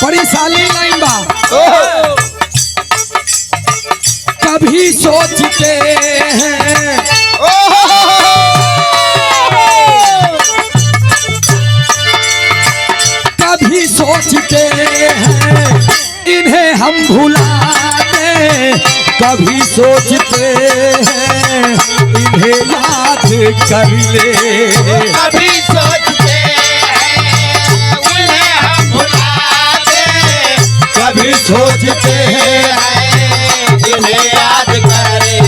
बड़ी साली लाइन बा। कभी सोचते हैं कभी सोचते हैं इन्हें हम भुला दें, कभी सोचते हैं इन्हें याद कर ले, कभी सोचते हैं उन्हें हम भुला दें, कभी सोचते हैं इन्हें याद कर ले,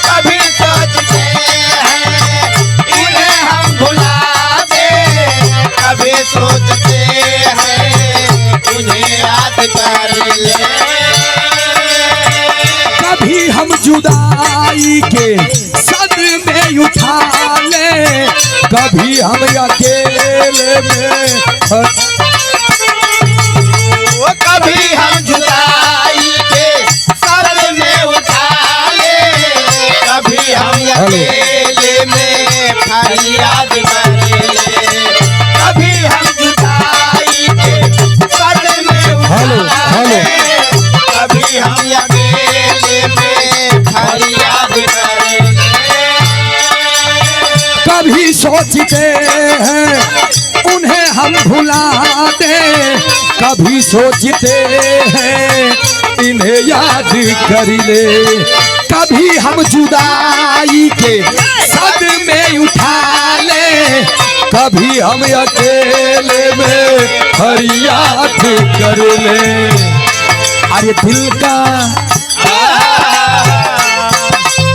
कभी सोचते हैं इन्हें हम भुला दें, कभी सोचते हैं इन्हें याद कर ले, कभी हम जुदाई के सदमे उठा ले, कभी हम अकेले में कभी हम जुदाई के सदमे उठा ले, कभी हम अकेले में फरियाद कर ले, कभी हम जुदाई के सदमे उठा ले, कभी हम अकेले में फरियाद कर ले, कभी सोचते हैं उन्हें हम भुला दें, कभी सोचते हैं इन्हें याद कर ले, कभी हम जुदाई के सदमे उठा ले, कभी हम अकेले में फरियाद कर ले। अरे दिल का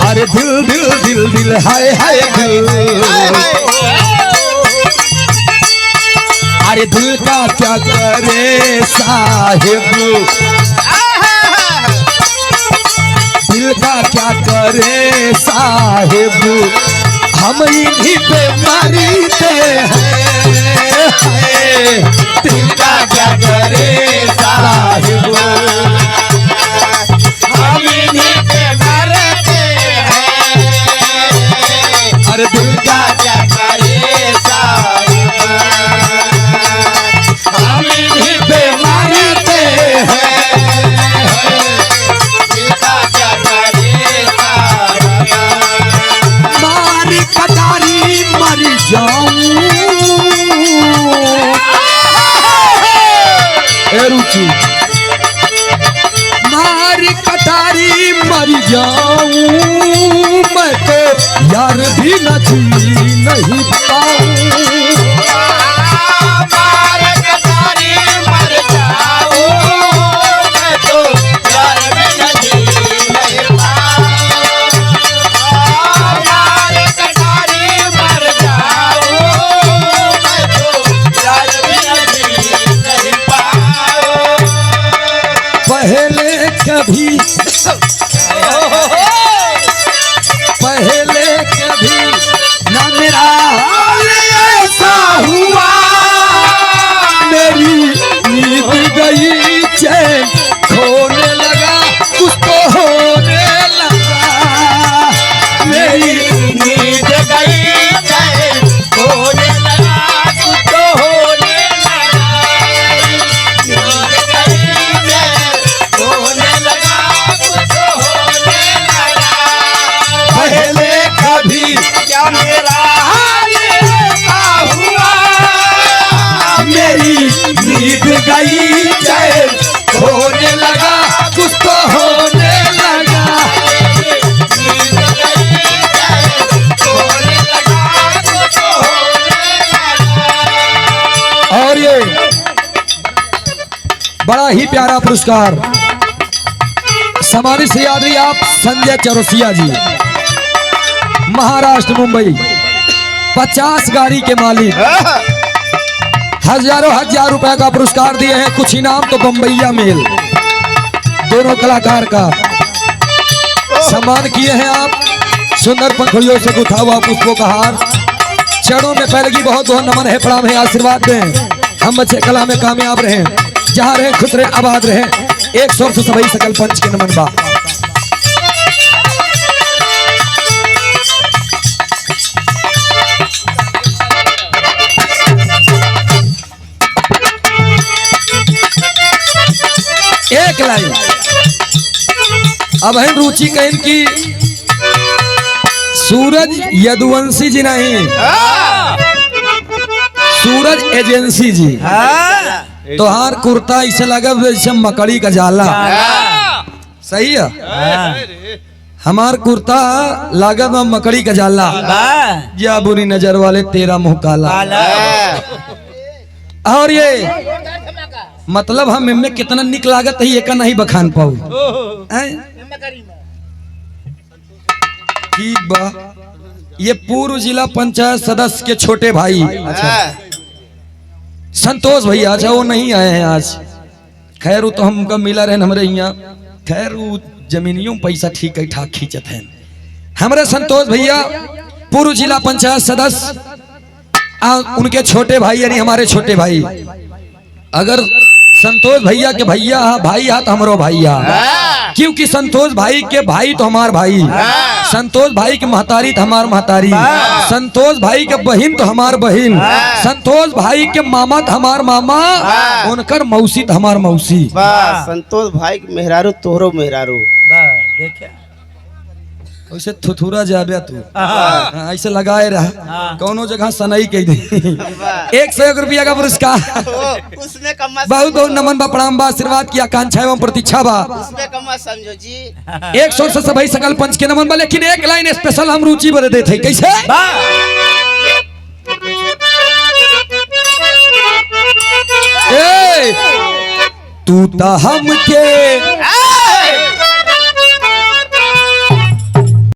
अरे दिल दिल दिल दिल हाय हाय दिल, अरे दिल का क्या करे साहिब, दिल का क्या करे साहिब, हम इन्हीं पे मरते हैं, दिल का क्या करे साहिब, हम इन्हीं पे मरते हैं, अरे दिल का क्या करे साहिब, हम इन्हीं पे मरते हैं, दिल का क्या करे साहिब, मार कटारी मर जाऊं, ए रुचि मार कटारी मर जाऊं, मैं तो यार भी न जी नहीं पाऊं, मार कटारी मर जाऊं, मैं तो यार भी न जी नहीं पाऊं, मार कटारी मर जाऊं, मैं तो यार भी न जी नहीं पाऊं, पहले कभी पहले कभी न मेरा हाल ऐसा हुआ, मेरी नींद गई चैन खोने लगा, कुछ तो होने लगा, मेरी नींद गई चैन होने लगा, कुछ तो होने लगा, नींद गई चैन होने लगा, कुछ तो होने लगा, पहले कभी क्या मेरा हाल ऐसा हुआ, मेरी नींद गई चैन होने लगा, कुछ तो होने लगा, नींद गई चैन होने लगा, कुछ तो होने लगा, और ये बड़ा ही प्यारा पुरस्कार सम्मानित श्री आदरणीय आप संजय चौरसिया जी, महाराष्ट्र मुंबई, 50 गाड़ी के मालिक, हजारों हजार रुपए का पुरस्कार दिए हैं। कुछ इनाम तो बम्बैया मेल, दोनों कलाकार का सम्मान किए हैं आप। सुंदर पंखुड़ियों से गुथा हुआ पुष्पों का हार, चरणों में पैरगी बहुत बहुत नमन है, प्रणाम है, आशीर्वाद दें। हम बच्चे कला में कामयाब रहें, जहां रहे खुश रहे, आबाद रहे। एक स्वर से सभी सकल पंच के नमन बा। एक लाइन अब है रुचि कहन की सूरज यदुवंशी जी नहीं, सूरज एजेंसी जी। तोहार कुर्ता ऐसे लगा जैसे मकड़ी का जाला, सही है। हमार कुर्ता लागत में मकड़ी का जाला, या बुरी नजर वाले तेरा मुंह काला। और ये मतलब हम इनमें कितना निक लागत है, ये का नहीं बखान पाऊ। ठीक बा, ये पूर्व जिला पंचायत सदस्य के छोटे भाई संतोष भैया, अच्छा वो नहीं आए हैं आज। खैर वो तो हमका मिला रहे हमारे यहाँ, खैर वो जमीनियों पैसा ठीक है ठाक खींचत हैं। हमारे संतोष भैया पूर्व जिला पंचायत सदस्य, उनके छोटे भाई यानी हमारे छोटे भाई। अगर संतोष भैया के भैया भाई हा तो हमारो भैया, क्योंकि संतोष भाई के भाई तो हमार भाई, संतोष भाई के महतारी तो हमार महतारी, संतोष भाई के बहिन तो हमार बहिन, संतोष भाई के मामा तो हमार मामा, उनकर मौसी तो हमार मौसी। संतोष भाई के मेहरारू तोहरो मेहरारू। देखे वैसे थुथुरा जाबे तू, ऐसे लगाए रहा कौनो जगह सनई कह दे। 101 रुपया का पुरस्कार, उसमें कम बहुत बहुत नमन बा, प्रणाम बा, आशीर्वाद की आकांक्षा एवं प्रतीक्षा बा। उसमें कम समझो जी। 100 से सभी सकल पंच के नमन बा, लेकिन एक लाइन स्पेशल हम रुचि बदे देते कैसे। तू ता हमके